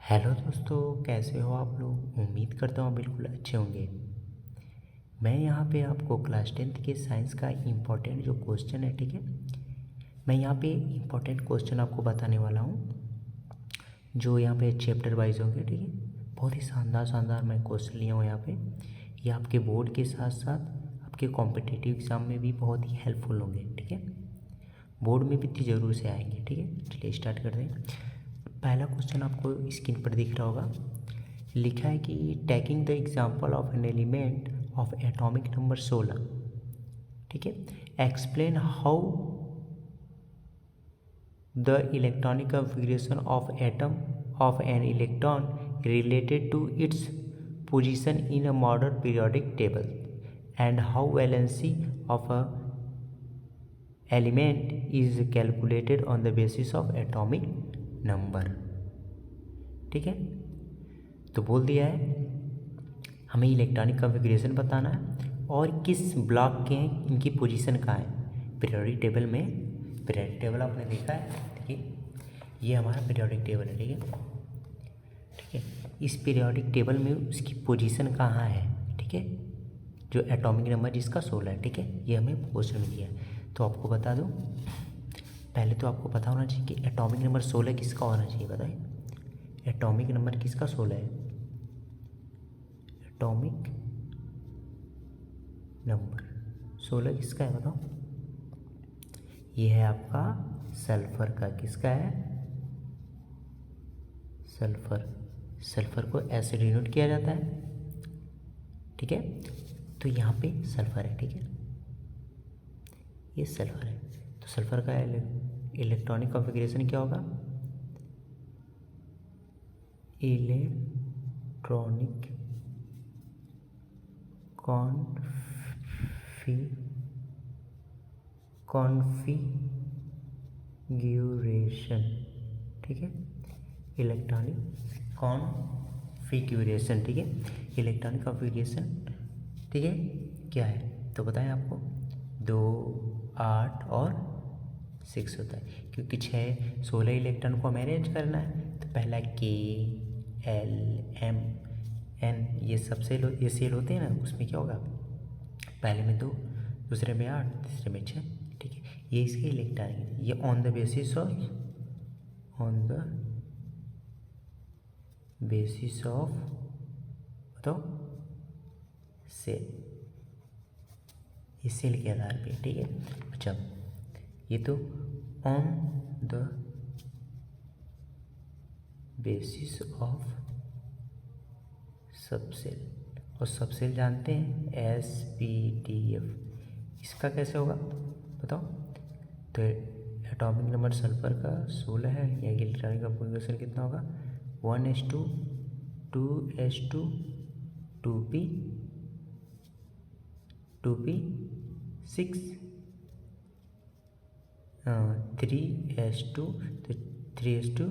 Hello दोस्तों, कैसे हो आप लोग। उम्मीद करता हूँ बिल्कुल अच्छे होंगे। मैं यहाँ पे आपको क्लास 10th के साइंस का इम्पोर्टेंट जो क्वेश्चन है, ठीक है, मैं यहाँ पे इम्पोर्टेंट क्वेश्चन आपको बताने वाला हूँ जो यहाँ पे चैप्टर वाइज होंगे, ठीक है। बहुत ही शानदार शानदार मैं क्वेश्चन लिया हूँ यहाँ पे। ये आपके बोर्ड के साथ साथ आपके कॉम्पिटिटिव एग्ज़ाम में भी बहुत ही हेल्पफुल होंगे, ठीक है। बोर्ड में भी इतनी ज़रूर से आएंगे, ठीक है। चलिए स्टार्ट करते हैं। पहला क्वेश्चन आपको स्क्रीन पर दिख रहा होगा। लिखा है कि taking the example of an element of atomic number 16, ठीक है, explain how the electronic configuration of atom of an electron related to its position in a modern periodic table and how valency of a element is calculated on the basis of atomic number। ठीक है, तो बोल दिया है हमें electronic configuration बताना है और किस ब्लॉक के हैं, इनकी पोजीशन कहाँ है पीरियोडिक टेबल में। पीरियोडिक टेबल आपने देखा है, ठीक है, ये हमारा पीरियोडिक टेबल है, ठीक है। ठीक है, इस पीरियोडिक टेबल में उसकी पोजीशन कहाँ है, ठीक है, जो एटॉमिक नंबर जिसका 16 है, ठीक है, ये हमें क्वेश्चन में दिया है। तो आपको बता दूं, पहले तो आपको पता होना चाहिए कि एटॉमिक नंबर 16 किसका होना चाहिए। बताइए एटॉमिक नंबर किसका 16 है। एटॉमिक नंबर 16 किसका है बताओ। ये है आपका सल्फर का। किसका है? सल्फर। सल्फर को ऐसे डिनोट किया जाता है, ठीक है। तो यहाँ पे सल्फर है, ठीक है, ये सल्फर है। तो सल्फर का इलेक्ट्रॉनिक कॉन्फ़िगरेशन क्या होगा? इलेक्ट्रॉनिक कॉन्फ़िगरेशन, ठीक है, इलेक्ट्रॉनिक कॉन्फ़िगरेशन, ठीक है, इलेक्ट्रॉनिक कॉन्फ़िगरेशन, ठीक है, क्या है तो बताएं आपको। 2, 8 और 6 होता है, क्योंकि 16 इलेक्ट्रॉन को हमें अरेंज करना है। तो पहला K, L, M, N, ये सब सेल होते हैं ना, उसमें क्या होगा, पहले में 2, दूसरे में 8, तीसरे में 6, ठीक है। ये इसके इलेक्ट्रॉनिक, ये ऑन द बेसिस ऑफ बताओ सेल, ये सेल के आधार पे, ठीक है। अच्छा, ये तो on the basis of subshell, और सबसेल जानते हैं SPDF। इसका कैसे होगा बताओ। तो एटॉमिक नंबर सल्फर का 16 है, या इलेक्ट्रॉनिक कॉन्फ़िगरेशन कितना होगा? 1s2 2s2 2p 6 3s2, तो 3s2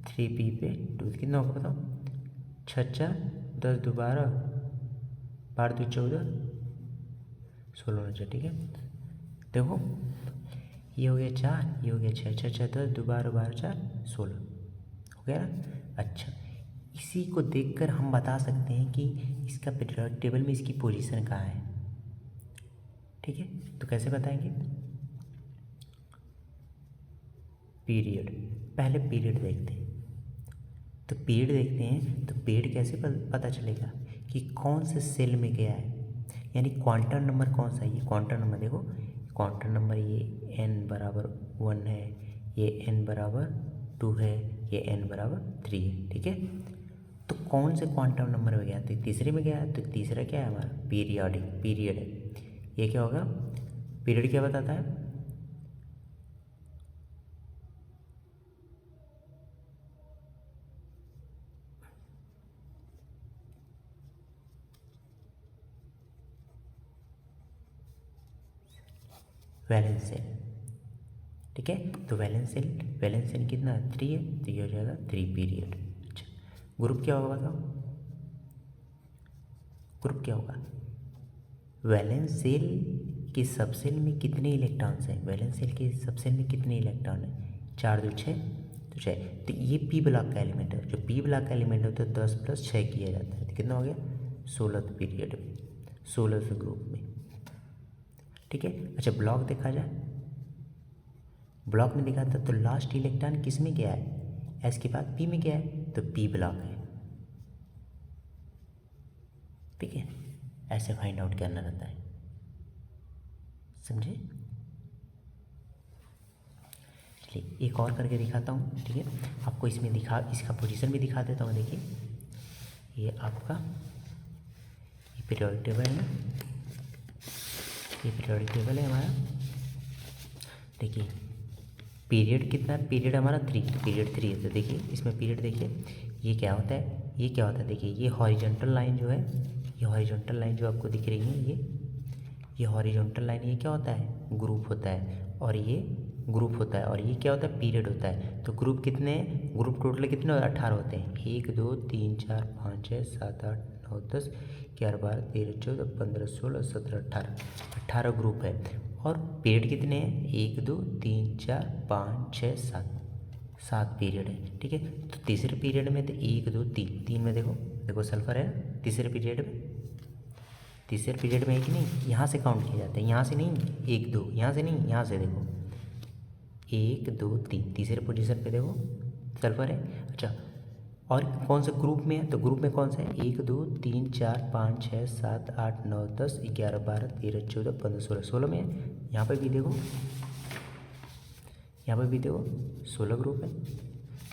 3p पे 2 कितना होगा बताओ। 6 4 10 2 12 12 2 14 16 होना चाहिए, ठीक है। देखो ये हो गया 4, ये हो गया 6 6 6 10 2 12 12 4 16 हो गया ना। अच्छा, इसी को देखकर हम बता सकते हैं कि इसका पीरियोडिक टेबल में इसकी पोजीशन कहाँ है, ठीक है। तो कैसे बताएंगे? पीरियड, पहले पीरियड देखते हैं। तो पीरियड देखते हैं, तो पीरियड कैसे पता चलेगा कि कौन से सेल में गया है, यानी क्वांटम नंबर कौन सा है। ये क्वांटम नंबर देखो, क्वांटम नंबर ये n बराबर 1 है, ये n बराबर 2 है, ये n बराबर 3 है, ठीक है। तो कौन से क्वांटम नंबर में गया? तो तीसरे में गया। तो तीसरा क्या है हमारा? पीरियड है। ये क्या होगा? पीरियड क्या बताता है? वैलेंस सेल, ठीक है। तो वैलेंस सेल कितना है? 3 है, तो ये हो जाएगा 3 पीरियड। अच्छा, ग्रुप क्या होगा बताओ। ग्रुप क्या होगा? वैलेंस सेल के सबसेल में कितने इलेक्ट्रॉन्स हैं? वैलेंस सेल के सबसेल में कितने इलेक्ट्रॉन हैं? 4 2 6, तो तो 6। तो ये पी ब्लॉक का एलिमेंट है, जो पी ब्लॉक का एलिमेंट होता है 10 + 6 किया जाता है, तो कितना हो गया 16 पीरियड में, 16 ग्रुप में, ठीक है। अच्छा ब्लॉक देखा जाए, ब्लॉक में देखा था तो लास्ट इलेक्ट्रॉन किस में गया है, एस के बाद पी में गया है, तो पी ब्लॉक है, ठीक है। ऐसे फाइंड आउट करना रहता है, समझे। चलिए एक और करके दिखाता हूँ, ठीक है। आपको इसमें इसका पोजीशन भी दिखा देता हूँ। देखिए ये आपका ये पीरियोडिक टेबल है ना, ये पीरियोडिक टेबल है हमारा। देखिए पीरियड कितना है, पीरियड हमारा 3, पीरियड 3 है। तो देखिए इसमें पीरियड देखिए ये क्या होता है, ये क्या होता है। देखिए ये हॉरिजॉन्टल लाइन जो है, ये हॉरिजॉन्टल लाइन जो आपको दिख रही है, ये हॉरिजॉन्टल लाइन, ये क्या होता है, ग्रुप होता है, और ये ग्रुप होता है, और ये क्या होता है, पीरियड होता है। तो ग्रुप कितने हैं, ग्रुप टोटल कितने 18 होते हैं, 1 2 3 4 5 6 7 8 9 10 11 12 13 14 15 16 17 18 ग्रुप है। और पीरियड कितने हैं, 1 2 3 4 5 6 7 पीरियड है, ठीक है। तो तीसरे पीरियड में तो 1 2 3 में देखो सल्फर है तीसरे पीरियड में, तीसरे पीरियड में है कि नहीं, यहाँ से काउंट किया जाता है, यहाँ से नहीं 1 2, यहाँ से नहीं, यहाँ से देखो 1 2 3 तीसरे पोजीशन पे देखो सल्फर है। अच्छा और कौन से ग्रुप में है, तो ग्रुप में कौन सा है, 1 2 3 4 5 6 7 8 9 10 11 12 13 14 15 16 16 में है। यहाँ पर भी देखो, यहाँ पर भी देखो 16 ग्रुप है।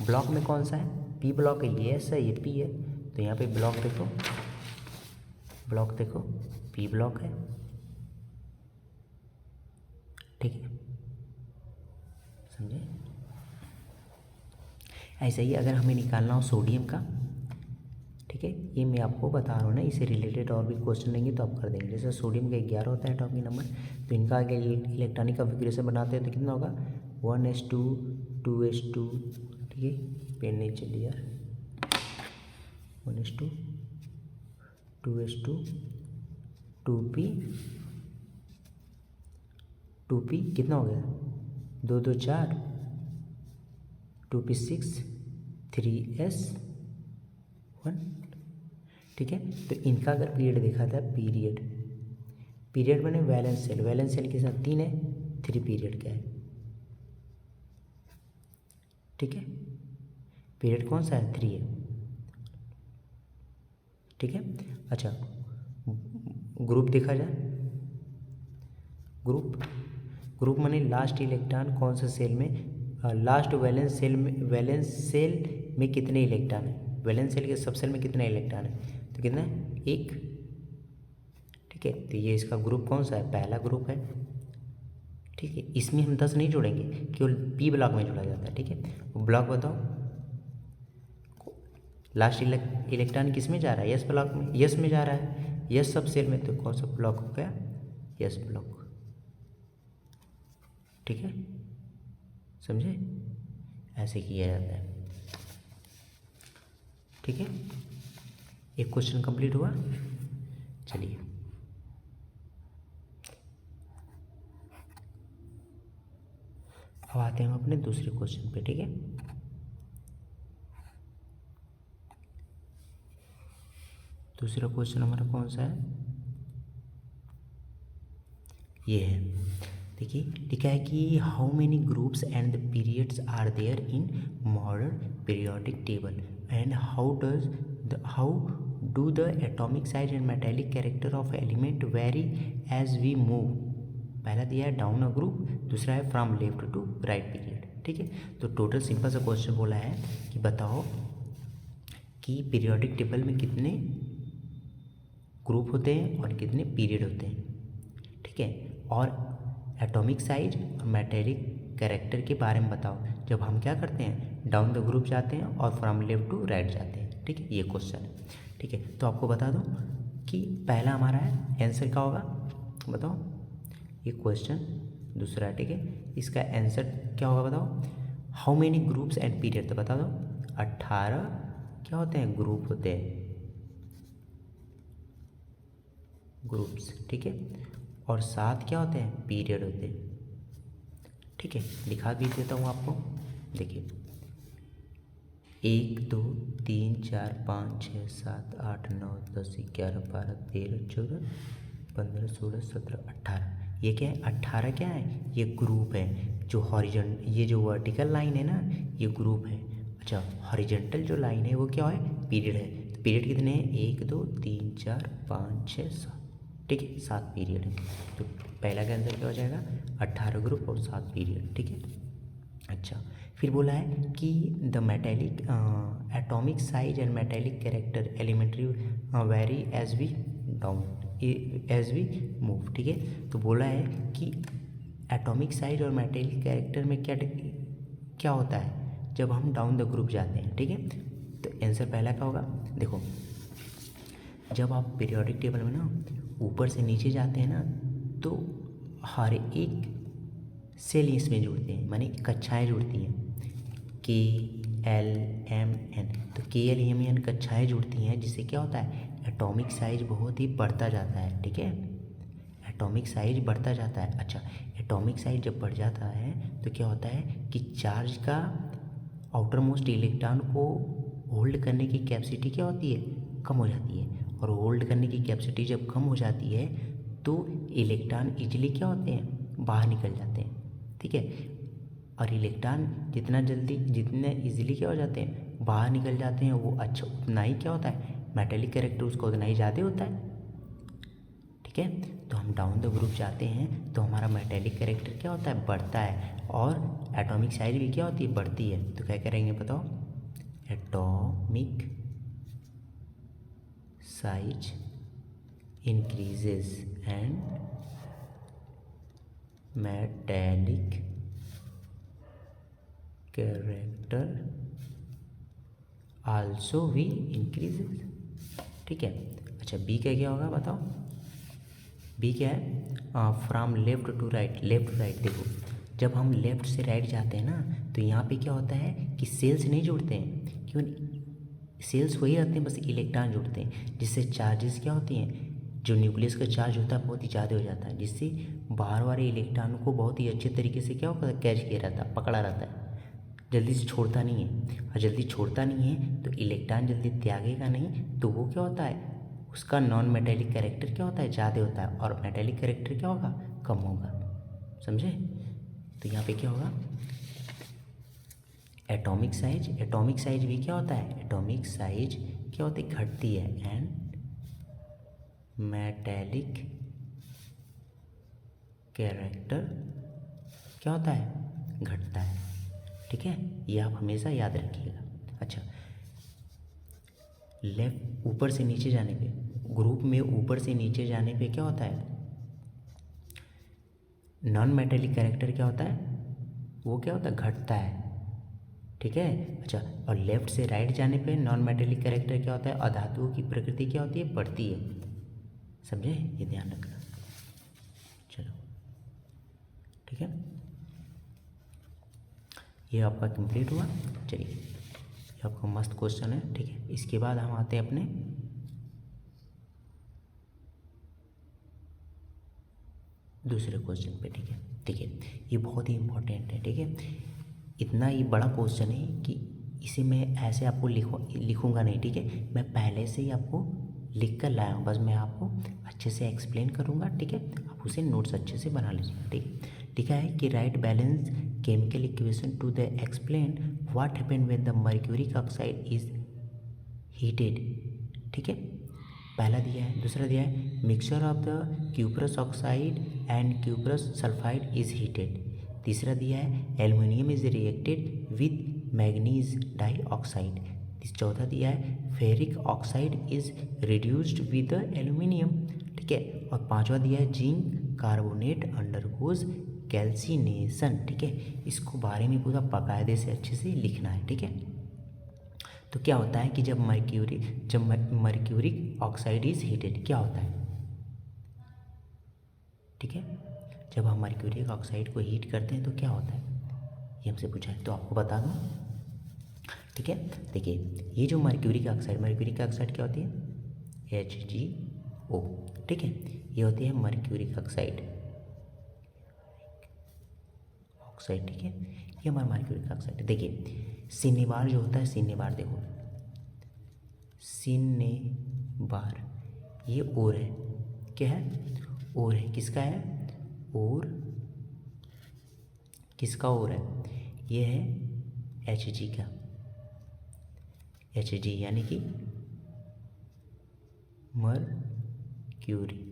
ब्लॉक में कौन सा है, पी ब्लॉक है, ये एस है, ये पी है। तो यहाँ पे ब्लॉक देखो, ब्लॉक देखो पी ब्लॉक है, ठीक है, समझे। ऐसा ही अगर हमें निकालना हो सोडियम का, ठीक है, ये मैं आपको बता रहा हूँ ना, इससे रिलेटेड और भी क्वेश्चन लेंगे तो आप कर देंगे। जैसे सोडियम का 11 होता है एटॉमिक नंबर, तो इनका अगर इलेक्ट्रॉनिक कॉन्फ़िगरेशन बनाते हैं तो कितना होगा 1s2 2s2, ठीक है, पेन नहीं चली यार, 1s2 2s2 2p कितना हो गया 2 2 4 2p 6 3s 1, ठीक है। तो इनका अगर पीरियड देखा था, पीरियड बने वैलेंस सेल के साथ 3 है, 3 पीरियड का है, ठीक है। पीरियड कौन सा है, 3 है, ठीक है। अच्छा ग्रुप देखा जाए, ग्रुप माने लास्ट इलेक्ट्रॉन कौन सा सेल में, लास्ट वैलेंस सेल में कितने इलेक्ट्रॉन है, वैलेंस सेल के सब सेल में कितने इलेक्ट्रॉन है, तो कितना है 1, ठीक है। तो ये इसका ग्रुप कौन सा है, पहला ग्रुप है, ठीक है। इसमें हम 10 नहीं जोड़ेंगे, केवल पी ब्लॉक में जोड़ा जाता है, ठीक है। ब्लॉक बताओ लास्ट इलेक्ट्रॉन किस में जा रहा है, यस ब्लॉक में, यस में जा रहा है, यस सब सेल में, तो कौन सा ब्लॉक हो गया, यस ब्लॉक, ठीक है, समझे। ऐसे किया जाता है, ठीक है। एक क्वेश्चन कंप्लीट हुआ। चलिए अब आते हैं हम अपने दूसरे क्वेश्चन पे, ठीक है। दूसरा क्वेश्चन हमारा कौन सा है, ये है। देखिए लिखा है कि how many groups and the periods are there in modern periodic table and how do the atomic size and metallic character of element vary as we move. पहला दिया है डाउन अ ग्रुप, दूसरा है from left to right period, ठीक है। तो total simple सा question बोला है कि बताओ कि पीरियोडिक टेबल में कितने ग्रुप होते हैं और कितने पीरियड होते हैं, ठीक है। और एटॉमिक साइज और मेटेलिक कैरेक्टर के बारे में बताओ। जब हम क्या करते हैं, डाउन द ग्रुप जाते हैं और फ्रॉम लेफ्ट टू राइट जाते हैं, ठीक है, ये क्वेश्चन है, ठीक है। तो आपको बता दूं कि पहला हमारा है, आंसर क्या होगा बताओ, ये क्वेश्चन दूसरा है, ठीक है। इसका आंसर क्या होगा बताओ, how many groups and period, तो बता दो 18 क्या होते हैं, ग्रुप होते हैं, ग्रुप्स, ठीक है। और 7 क्या होते हैं, पीरियड होते हैं, ठीक है। दिखा भी देता हूँ आपको, देखिए 1 2 3 4 5 6 7 8 9 10 11 12 13 14 15 16 17 18। ये क्या है? 18 क्या है? ये ग्रुप है। जो हॉरिजॉन, ये जो वर्टिकल लाइन है ना, ये ग्रुप है। अच्छा, हॉरिजॉन्टल जो लाइन है वो क्या है? पीरियड है। तो पीरियड कितने हैं? 1 2 3 4 5 6 7। ठीक है, 7 पीरियड है। तो पहला का आंसर क्या हो जाएगा? 18 ग्रुप और 7 पीरियड। ठीक है। अच्छा, फिर बोला है कि the metallic atomic size and metallic character elementary very as we down as we move. ठीक है, तो बोला है कि एटॉमिक साइज और मेटेलिक कैरेक्टर में क्या होता है जब हम डाउन द ग्रुप जाते हैं। ठीक है, तो आंसर पहला क्या होगा? देखो, जब आप पीरियोडिक टेबल में ना ऊपर से नीचे जाते हैं ना, तो हर एक सेल इसमें जुड़ते हैं, माने कक्षाएं जुड़ती हैं। KLMN, तो KLMN कक्षाएं जुड़ती हैं, जिससे क्या होता है? एटॉमिक साइज बहुत ही बढ़ता जाता है। ठीक है, एटॉमिक साइज बढ़ता जाता है। अच्छा, एटॉमिक साइज जब बढ़ जाता है तो क्या होता है कि चार्ज का आउटर मोस्ट इलेक्ट्रॉन को होल्ड करने की कैपेसिटी क्या होती है? कम हो जाती है। और होल्ड करने की कैपेसिटी जब कम हो जाती है तो इलेक्ट्रॉन इजीली क्या होते हैं? बाहर निकल जाते हैं। ठीक है, और इलेक्ट्रॉन जितने इजीली क्या हो जाते हैं? बाहर निकल जाते हैं, वो अच्छा उतना ही क्या होता है? मेटेलिक कैरेक्टर उसका उतना ही ज़्यादा होता है। ठीक है, तो हम डाउन द ग्रुप जाते हैं तो हमारा मेटेलिक कैरेक्टर क्या होता है? बढ़ता है, और एटॉमिक साइज भी क्या होती है? बढ़ती है। तो क्या करेंगे बताओ? Atomic size increases and metallic character also भी इंक्रीजेस। ठीक है। अच्छा, बी का क्या होगा बताओ? बी क्या है? From left to right. Left to right, देखो जब हम लेफ्ट से राइट जाते हैं ना, तो यहाँ पे क्या होता है कि सेल्स नहीं जुड़ते हैं। क्यों? सेल्स वही रहते हैं, बस इलेक्ट्रॉन जुड़ते हैं, जिससे चार्जेस क्या होती हैं? जो न्यूक्लियस का चार्ज होता है बहुत ही ज़्यादा हो जाता है, जिससे बाहर वाले इलेक्ट्रॉन को बहुत ही अच्छे तरीके से क्या होता है? कैच किया रहता है, पकड़ा रहता है, जल्दी से छोड़ता नहीं है। और जल्दी छोड़ता नहीं है तो इलेक्ट्रॉन जल्दी त्यागेगा नहीं, तो वो क्या होता है? उसका नॉन मेटेलिक कैरेक्टर क्या होता है? ज़्यादा होता है, और मेटेलिक कैरेक्टर क्या होगा? कम होगा। समझे? तो यहाँ पे क्या होगा? एटॉमिक साइज भी क्या होता है? एटॉमिक साइज क्या होती है? घटती है। एंड मेटेलिक कैरेक्टर क्या होता है? घटता है। ठीक है, ये आप हमेशा याद रखिएगा। अच्छा, लेफ्ट ऊपर से नीचे जाने पे, ग्रुप में ऊपर से नीचे जाने पे क्या होता है? नॉन मेटेलिक कैरेक्टर क्या होता है? वो क्या होता है? घटता है। ठीक है। अच्छा, और लेफ्ट से राइट जाने पे नॉन मेटेलिक कैरेक्टर क्या होता है? अधातुओं की प्रकृति क्या होती है? बढ़ती है। समझे? ये ध्यान रखना। चलो, ठीक है, ये आपका कंप्लीट हुआ। चलिए, ये आपका मस्त क्वेश्चन है। ठीक है, इसके बाद हम आते हैं अपने दूसरे क्वेश्चन पे। ठीक है, देखिए ये बहुत ही इम्पोर्टेंट है। ठीक है, इतना ही बड़ा क्वेश्चन है कि इसे मैं ऐसे आपको लिखूंगा नहीं। ठीक है, मैं पहले से ही आपको लिख कर लाया हूँ, बस मैं आपको अच्छे से एक्सप्लेन करूँगा। ठीक है, आप उसे नोट्स अच्छे से बना लीजिएगा। ठीक है, लिखा है कि right balance chemical equation two the explain what happened when the mercuric oxide is heated. ठीक है, पहला दिया है। दूसरा दिया है mixture of the cuprous oxide and cuprous sulphide is heated. तीसरा दिया है aluminium is reacted with manganese dioxide. चौथा दिया है ferric oxide is reduced with the aluminium. ठीक है, और पांचवा दिया है जिंक कार्बोनेट अंडरगोज कैल्सिनेशन। ठीक है, इसको बारे में पूरा बाकायदे से अच्छे से लिखना है। ठीक है, तो क्या होता है कि जब मर्क्यूरिक ऑक्साइड इज हीटेड क्या होता है? ठीक है, जब हम मर्क्यूरिक ऑक्साइड को हीट करते हैं तो क्या होता है, ये हमसे पूछा है, तो आपको बता दूँ। ठीक है, देखिए ये जो मर्क्यूरिक ऑक्साइड क्या होती है? HgO। ठीक है, ये होती है मर्क्यूरिक ऑक्साइड। ठीक है, ये हमारा मर्क्यूरिक ऑक्साइड। देखिए सिनेबार जो होता है, सिनेबार देखो, सिनेबार ये और है, क्या है, और है, किसका है, और किसका और है, ये है Hg का, Hg यानी कि मरक्यूरी,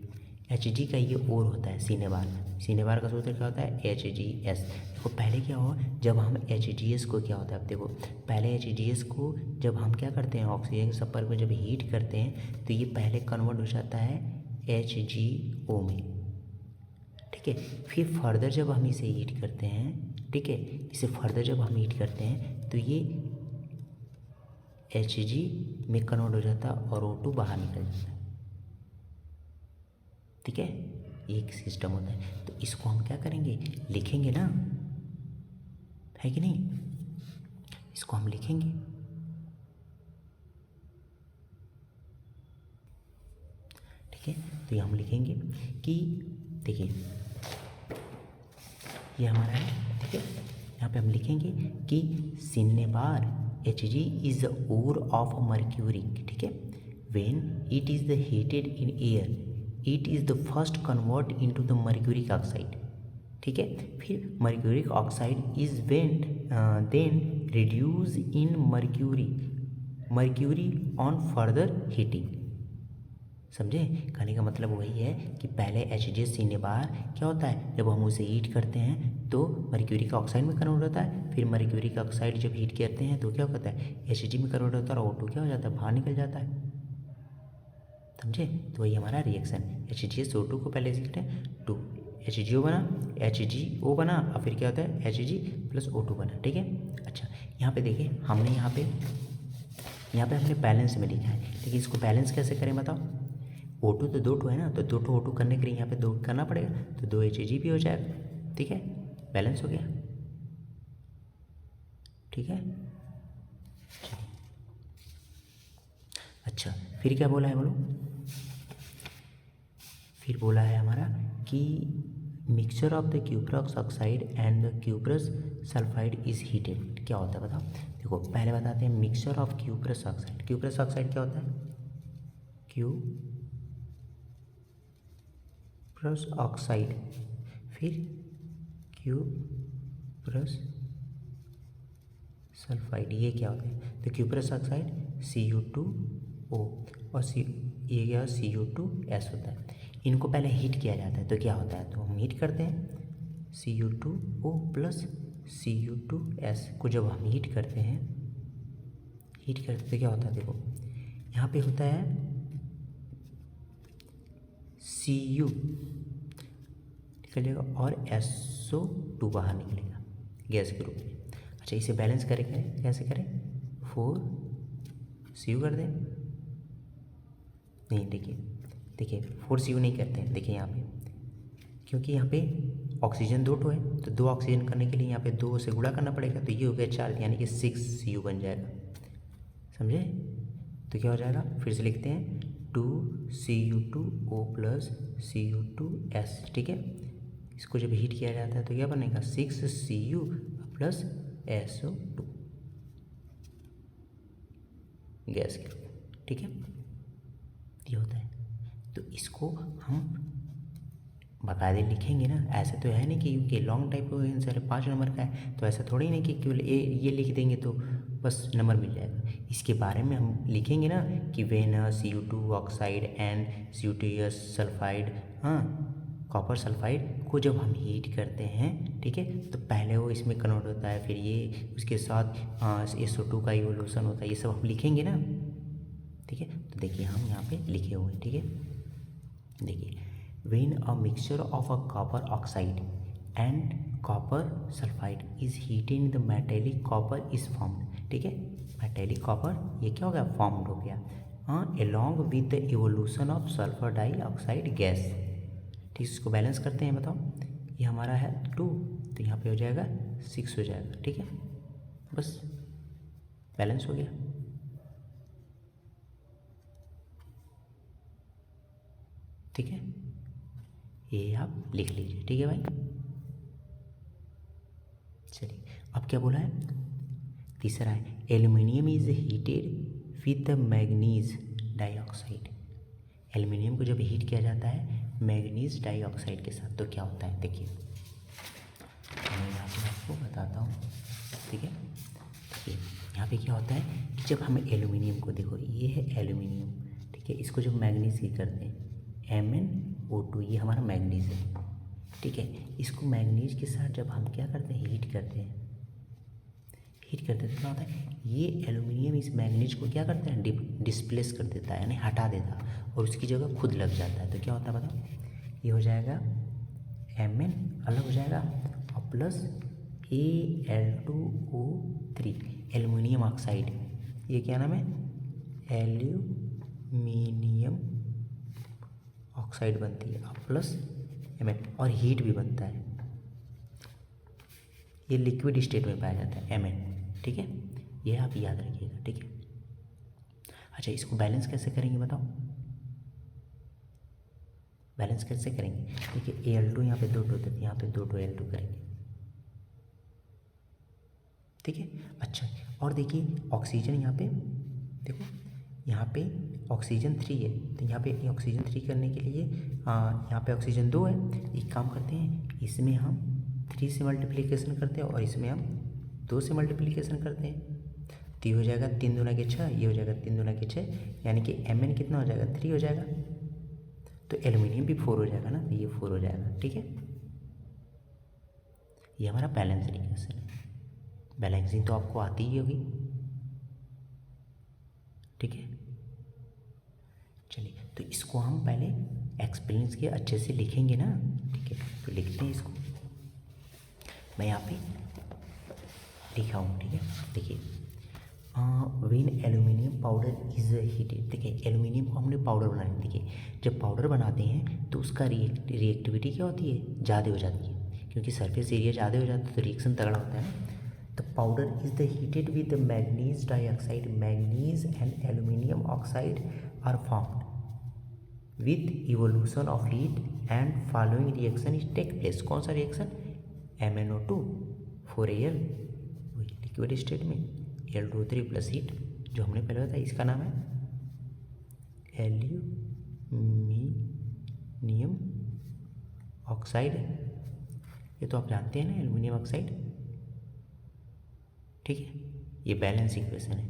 Hg का ये और होता है सिनेबार। सिनेबार का सूत्र क्या होता है, HgS। देखो पहले क्या हुआ, जब हम HgS को क्या होता है, अब देखो पहले HgS को जब हम क्या करते हैं, ऑक्सीजन के संपर्क में जब हीट करते हैं तो ये पहले कन्वर्ट हो जाता है HgO में, ठीक है। फिर फर्दर जब हम इसे हीट करते हैं, ठीक है, इसे फर्दर जब हम हीट करते हैं तो ये Hg में कन्वर्ट हो जाता है और O2 बाहर निकल जाता है, ठीक है। एक सिस्टम होता है, तो इसको हम क्या करेंगे, लिखेंगे ना, है कि नहीं, इसको हम लिखेंगे, ठीक है। तो ये हम लिखेंगे कि देखिए ये हमारा है, ठीक है। यहाँ पे हम लिखेंगे कि cinnabar Hg is the ore of mercury, ठीक है। When it is the heated in air it is the first convert into the mercuric oxide, ठीक है। फिर mercuric oxide is then reduce in mercury on further heating, समझे। कहने का मतलब वही है कि पहले Hg सिनेबार क्या होता है, जब हम उसे हीट करते हैं तो मर्क्यूरिक ऑक्साइड में कन्वर्ट होता है, फिर मर्क्यूरिक ऑक्साइड जब हीट करते हैं तो क्या होता है, Hg में कन्वर्ट होता है और O2 क्या हो जाता है, बाहर निकल जाता है, समझे। तो वही हमारा रिएक्शन, HgSO2 को पहले लिखते हैं 2 HgO बना, HgO बना और फिर क्या होता है Hg प्लस O2 बना, ठीक है। अच्छा यहाँ पे देखिए हमने यहाँ पे हमने बैलेंस में लिखा है, लेकिन इसको बैलेंस कैसे करें बताओ। O2 तो 2 है ना, तो 2 O2 करने के लिए यहाँ पे 2 करना पड़ेगा, तो 2 Hg भी हो जाएगा, ठीक है, बैलेंस हो गया, ठीक है। अच्छा फिर क्या बोला है बोलो, फिर बोला है हमारा कि mixture of the cuprous oxide and the cuprous sulphide is heated, क्या होता है बताओ। देखो पहले बताते हैं mixture of cuprous oxide, cuprous oxide क्या होता है, क्यूप्रस ऑक्साइड, फिर क्यूप्रस सल्फाइड, ये क्या होता है, तो क्यूप्रस ऑक्साइड Cu2O और ये क्या Cu2S होता है। इनको पहले हीट किया जाता है तो क्या होता है, तो हम हीट करते हैं Cu2O प्लस Cu2S को जब हम हीट करते हैं, तो क्या होता है, देखो यहाँ पे होता है Cu निकलेगा और SO2 बाहर निकलेगा गैस के रूप में। अच्छा इसे बैलेंस करेंगे, कैसे करें, 4 Cu कर दें, नहीं देखिए 4 Cu नहीं करते हैं, देखिए यहाँ पे, क्योंकि यहाँ पे ऑक्सीजन 2 है तो 2 ऑक्सीजन करने के लिए यहाँ पे 2 से गुणा करना पड़ेगा, तो ये हो गया 4 यानी कि 6 Cu बन जाएगा, समझे। तो क्या हो जाएगा, फिर से लिखते हैं 2 Cu2O प्लस Cu2S, ठीक है। इसको जब हीट किया जाता है तो क्या बनेगा 6 Cu प्लस SO2 गैस के रूप में, ठीक है, ये होता है। तो इसको हम बाकायदे लिखेंगे ना, ऐसे तो है नहीं कि क्योंकि लॉन्ग टाइप का आंसर है 5 नंबर का है, तो ऐसा थोड़ी नहीं कि केवल ये लिख देंगे तो बस नंबर मिल जाएगा। इसके बारे में हम लिखेंगे ना कि when Cu2 oxide and Cu2S sulphide, हाँ कॉपर सल्फाइड को जब हम हीट करते हैं, ठीक है, तो पहले वो इसमें कन्वर्ट होता है, फिर ये उसके साथ SO2 का इवोल्यूशन होता है, ये सब हम लिखेंगे ना, ठीक है। तो देखिए हम यहाँ पे लिखे हुए हैं, ठीक है। देखिए when a mixture of a copper oxide and copper sulphide is heated the metallic copper is formed, ठीक है, मेटेलिक कॉपर ये क्या हो गया, फॉर्म्ड हो गया, हाँ along with the evolution of sulphur dioxide gas, ठीक। इसको बैलेंस करते हैं, बताओ ये हमारा है 2 तो यहाँ पे हो जाएगा 6 हो जाएगा, ठीक है, बस बैलेंस हो गया, ठीक है, ये आप लिख लीजिए, ठीक है भाई। चलिए अब क्या बोला है, तीसरा है aluminium is heated with the manganese dioxide. Aluminium को जब हीट किया जाता है मैग्नीज डाइऑक्साइड के साथ तो क्या होता है, देखिए मैं यहाँ पे आपको बताता हूँ, ठीक है। देखिए यहाँ पे क्या होता है कि जब हम एल्यूमिनियम को, देखो ये है एल्यूमिनियम, ठीक है, इसको जब मैग्नीज की करते हैं MnO2, ये हमारा मैग्नीज है, ठीक है। इसको मैग्नीज के साथ जब हम क्या करते हैं, हीट करते हैं तो क्या होता है, ये एल्यूमिनियम इस मैग्नीज को क्या करते हैं, डिस्प्लेस कर देता है, यानी हटा देता है और उसकी जगह खुद लग जाता है। तो क्या होता है बताओ, ये हो जाएगा Mn अलग हो जाएगा और प्लस Al2O3 एल्यूमिनियम ऑक्साइड, ये क्या नाम है, एल्यूमिनियम ऑक्साइड बनती है और प्लस Mn और हीट भी बनता है, ये लिक्विड स्टेट में पाया जाता है Mn, ठीक है, ये आप याद रखिएगा, ठीक है। अच्छा इसको बैलेंस कैसे करेंगे बताओ, बैलेंस कैसे करेंगे, देखिए Al2 यहाँ पे 2 होते थे, यहाँ पे 2 Al2 करेंगे, ठीक है। अच्छा और देखिए ऑक्सीजन यहाँ पे, देखो यहाँ पे ऑक्सीजन 3 है, तो यहाँ पे ऑक्सीजन 3 करने के लिए यहाँ पे ऑक्सीजन 2 है, एक काम करते हैं इसमें हम 3 से मल्टीप्लिकेशन करते हैं और इसमें हम 2 से मल्टीप्लिकेशन करते हैं, तो ये हो जाएगा 3 दूना के 6, ये हो जाएगा 3 दूना के 6, यानी कि Mn कितना हो जाएगा, 3 हो जाएगा, तो एल्यूमिनियम भी 4 हो जाएगा ना, तो ये 4 हो जाएगा, ठीक है। ये हमारा बैलेंस रिएक्शन है, बैलेंसिंग तो आपको आती ही होगी, ठीक है। चलिए तो इसको हम पहले एक्सपीरियंस के अच्छे से लिखेंगे ना, ठीक है, तो लिखते हैं इसको, मैं यहाँ पे लिखा हूँ, ठीक है। देखिए when aluminium powder is heated, देखिए एल्यूमिनियम को हमने पाउडर बनाया, देखिए जब पाउडर बनाते हैं तो उसका रिएक्टिविटी क्या होती है, ज़्यादा हो जाती है, क्योंकि सरफेस एरिया ज़्यादा हो जाता है तो रिएक्शन तगड़ा होता है ना। The powder is the heated with the manganese dioxide. Manganese and aluminium oxide are formed. With evolution of heat and following reaction is take place. कौन सा reaction, MnO2 4Al liquid state में Al2O3 plus heat, जो हमने पहले बताया इसका नाम है एल्यूमिनियम ऑक्साइड, ये तो आप जानते हैं ना एल्यूमिनियम ऑक्साइड, ठीक है। ये बैलेंस इक्वेशन है,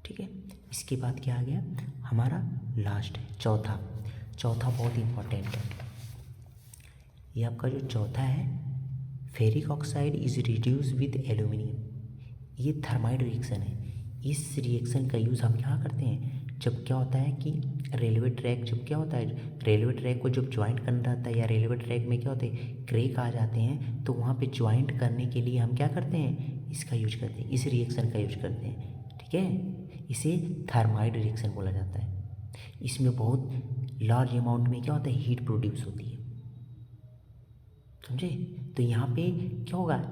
ठीक है। इसके बाद क्या आ गया हमारा लास्ट है चौथा बहुत इम्पोर्टेंट है, ये आपका जो चौथा है ferric oxide is reduce with aluminium, ये थर्माइड रिएक्शन है। इस रिएक्शन का यूज़ हम क्या करते हैं, जब क्या होता है कि रेलवे ट्रैक, जब क्या होता है रेलवे ट्रैक को जब ज्वाइंट करना रहता है या रेलवे ट्रैक में क्या होते हैं क्रेक आ जाते हैं, तो वहाँ पे ज्वाइंट करने के लिए हम क्या करते हैं, इसका यूज करते हैं, इस रिएक्शन का यूज करते हैं, ठीक है। इसे थर्माइड रिएक्शन बोला जाता है। इसमें बहुत लार्ज अमाउंट में क्या होता है हीट प्रोड्यूस होती है, समझे। तो यहाँ पे क्या होगा,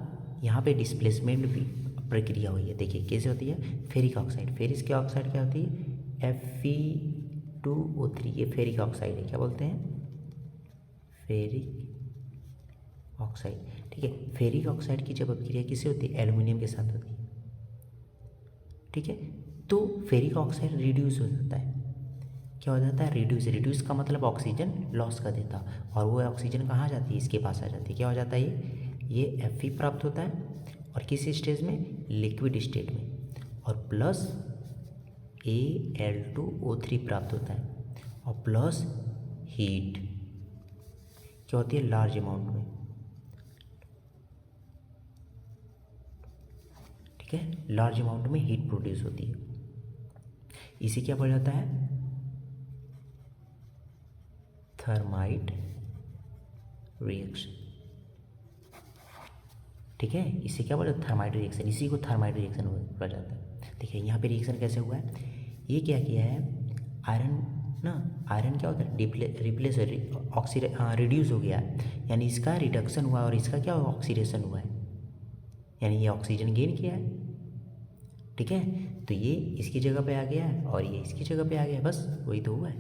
यहाँ पे डिस्प्लेसमेंट भी प्रक्रिया हुई है, देखिए कैसे होती है, फेरिक ऑक्साइड, फेरिक की ऑक्साइड क्या होती है Fe2O3, ये फेरिक ऑक्साइड है, क्या बोलते हैं, फेरिक ऑक्साइड, ठीक है। फेरिक ऑक्साइड की जब अपक्रिया किससे होती है, एल्यूमिनियम के साथ होती है, ठीक है। तो फेरिक ऑक्साइड रिड्यूस हो जाता है, क्या हो जाता है, रिड्यूस का मतलब ऑक्सीजन लॉस कर देता, और वो ऑक्सीजन कहाँ जाती है, इसके पास आ जाती है, क्या हो जाता है ये Fe प्राप्त होता है, और किस स्टेज में, लिक्विड स्टेट में, और प्लस Al2O3 प्राप्त होता है, और प्लस हीट क्या होती है लार्ज अमाउंट में, ठीक है, लार्ज अमाउंट में हीट प्रोड्यूस होती है, इसे क्या बोला जाता है, थर्माइड रिएक्शन, ठीक है। इसे क्या बोला, थर्माइड रिएक्शन, इसी को थर्माइड रिएक्शन बोला जाता है। देखिए यहाँ पे रिएक्शन कैसे हुआ है, ये क्या किया है, आयरन क्या होता है रिप्लेस रिड्यूस हो गया है, यानी इसका रिडक्शन हुआ और इसका क्या हुआ, ऑक्सीडेशन हुआ है, यानी ये ऑक्सीजन गेन किया है, ठीक है। तो ये इसकी जगह पे आ गया है और ये इसकी जगह पे आ गया है, बस वही तो हुआ है,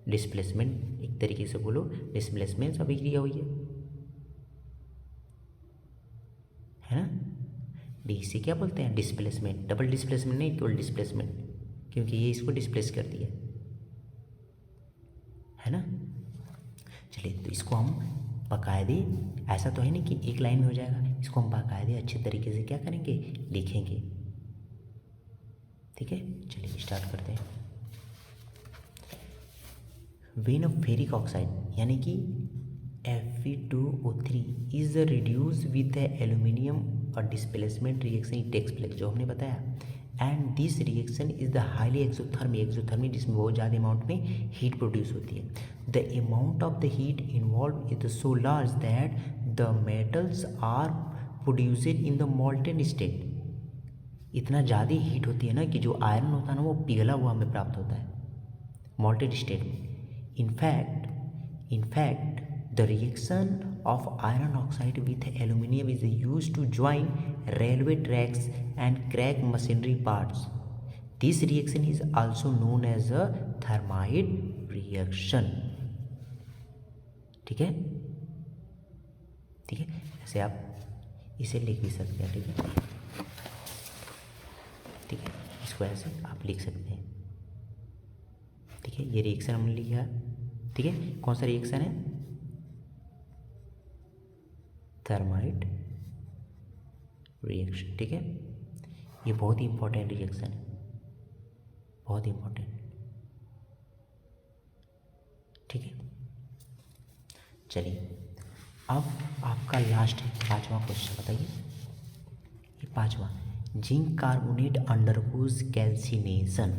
डिस्प्लेसमेंट, एक तरीके से बोलो डिस्प्लेसमेंट अभिक्रिया हुई है, है ना। डीसी क्या बोलते हैं, डिस्प्लेसमेंट, डबल डिस्प्लेसमेंट नहीं, इक्वल डिस्प्लेसमेंट, क्योंकि ये इसको डिस्प्लेस कर दिया, है ना। चलिए, तो इसको हम बाकायदे, ऐसा तो है नहीं कि एक लाइन में हो जाएगा, इसको हम बाकायदे अच्छे तरीके से क्या करेंगे, लिखेंगे। ठीक है, चलिए स्टार्ट करते हैं। वेन ऑफ फेरिक ऑक्साइड यानी कि Fe2O3 is reduce with aluminium और डिस्प्लेसमेंट रिएक्शन टेक्स प्लेस, जो हमने बताया। And this reaction is the highly exothermic, जिसमें बहुत ज़्यादा अमाउंट में हीट प्रोड्यूस होती है। The amount of the heat involve is so large that the metals are produced in the molten state. इतना ज़्यादा हीट होती है ना कि जो आयरन होता है ना वो पिघला हुआ हमें प्राप्त होता है मॉल्टेड स्टेट में। In fact the reaction of iron oxide with aluminium is used to join railway tracks and crack machinery parts. This reaction is also known as a thermite reaction. ठीक है, ठीक है, ऐसे आप इसे लिख भी सकते हैं। ठीक है, ठीक है, इसको ऐसे आप लिख सकते हैं। ठीक है, ये रिएक्शन हमने लिखा। ठीक है, कौन सा रिएक्शन है, थर्माइट रिएक्शन। ठीक है, ये बहुत ही इंपॉर्टेंट रिएक्शन है, बहुत इंपॉर्टेंट। ठीक है, चलिए अब आपका लास्ट है 5वां क्वेश्चन, बताइए। ये 5वां, जिंक कार्बोनेट अंडरगोज कैल्सिनेशन।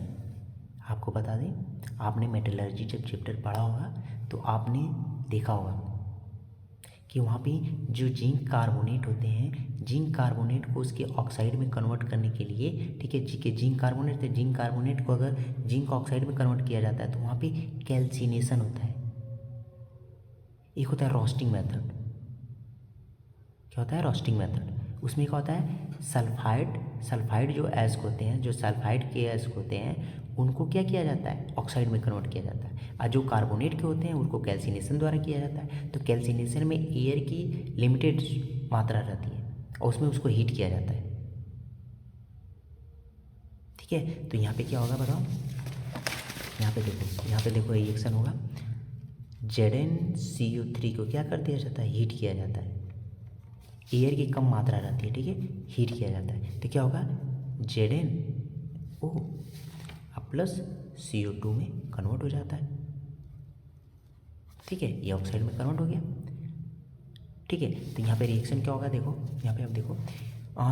आपको बता दें, आपने मेटलर्जी जब चैप्टर पढ़ा होगा तो आपने देखा होगा कि वहाँ पे जो जिंक कार्बोनेट होते हैं, जिंक कार्बोनेट को उसके ऑक्साइड में कन्वर्ट करने के लिए, ठीक है, जिंक कार्बोनेट, तो जिंक कार्बोनेट को अगर जिंक ऑक्साइड में कन्वर्ट किया जाता है तो वहाँ पे कैल्सिनेशन होता है। एक होता है रोस्टिंग मेथड। क्या होता है, रोस्टिंग मेथड। उसमें क्या होता है, सल्फाइड जो एस्क होते हैं, जो सल्फाइड के एस्क होते हैं, उनको क्या किया जाता है, ऑक्साइड में कन्वर्ट किया जाता है। और जो कार्बोनेट के होते हैं उनको कैल्सिनेशन द्वारा किया जाता है। तो कैल्सिनेशन में एयर की लिमिटेड मात्रा रहती है और उसमें उसको हीट किया जाता है। ठीक है, तो यहाँ पे क्या होगा बताओ, यहाँ पे देखो रिएक्शन होगा, ZnCO3 को क्या कर दिया जाता है, हीट किया जाता है। एयर की कम मात्रा रहती है, ठीक है, हीट किया जाता है। तो क्या होगा, ZnO प्लस CO2 में कन्वर्ट हो जाता है। ठीक है, ये ऑक्साइड में कन्वर्ट हो गया। ठीक है, तो यहाँ पे रिएक्शन क्या होगा, देखो यहाँ पे आप देखो,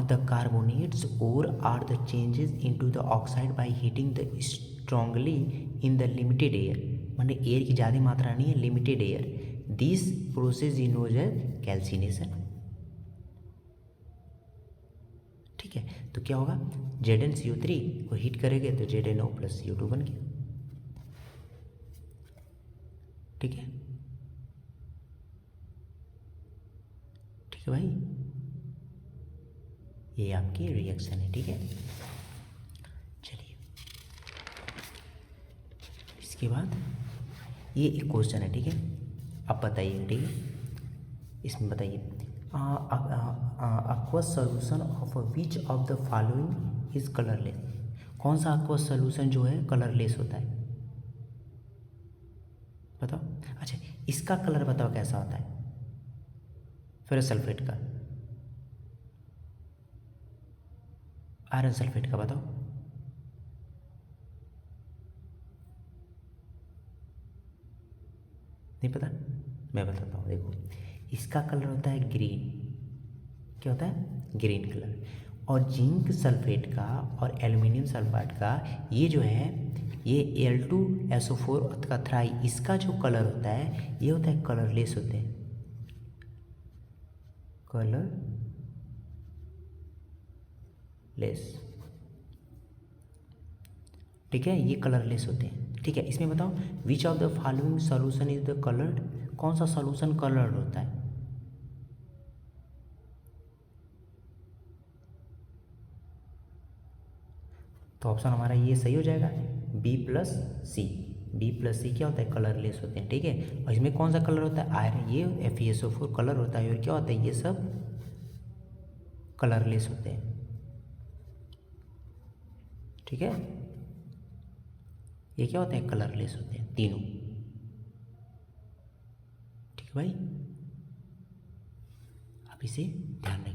द कार्बोनेट्स और are the changes into the oxide by heating the strongly in the limited air, माने एयर की ज़्यादा मात्रा नहीं है, limited air. This process is known as calcination. ठीक है, तो क्या होगा, ZnCO3 को हीट करेंगे तो ZnO प्लस CO2 बन गया। ठीक है, ठीक है भाई, ये आपकी रिएक्शन है। ठीक है, चलिए इसके बाद ये एक क्वेश्चन है। ठीक है, अब बताइए। ठीक है, इसमें बताइए, aqueous solution of which of the following is colorless। कौन सा aqueous solution जो है कलरलेस होता है, बताओ। अच्छा, इसका कलर बताओ कैसा होता है, फेरस सल्फेट का, आयरन सल्फेट का बताओ। नहीं पता, मैं बताता हूँ। देखो, इसका कलर होता है ग्रीन। क्या होता है, ग्रीन कलर। और जिंक सल्फेट का और एल्युमिनियम सल्फाइड का ये जो है, ये Al2SO4 का थ्राई, इसका जो कलर होता है ये होता है कलरलेस होते हैं, कलरलेस। ठीक है, ये कलरलेस होते हैं। ठीक है, इसमें बताओ, which of the following solution is the coloured. कौन सा सॉल्यूशन कलर्ड होता है, तो ऑप्शन हमारा ये सही हो जाएगा, B+C। B+C क्या होता है, कलरलेस होते हैं। ठीक है, और इसमें कौन सा कलर होता है, आयरन, ये FeSO4 कलर होता है, और क्या होता है, ये सब कलरलेस होते हैं। ठीक है, ये क्या होते हैं? कलरलेस होते हैं तीनों। ठीक है भाई, आप इसे ध्यान रखिए।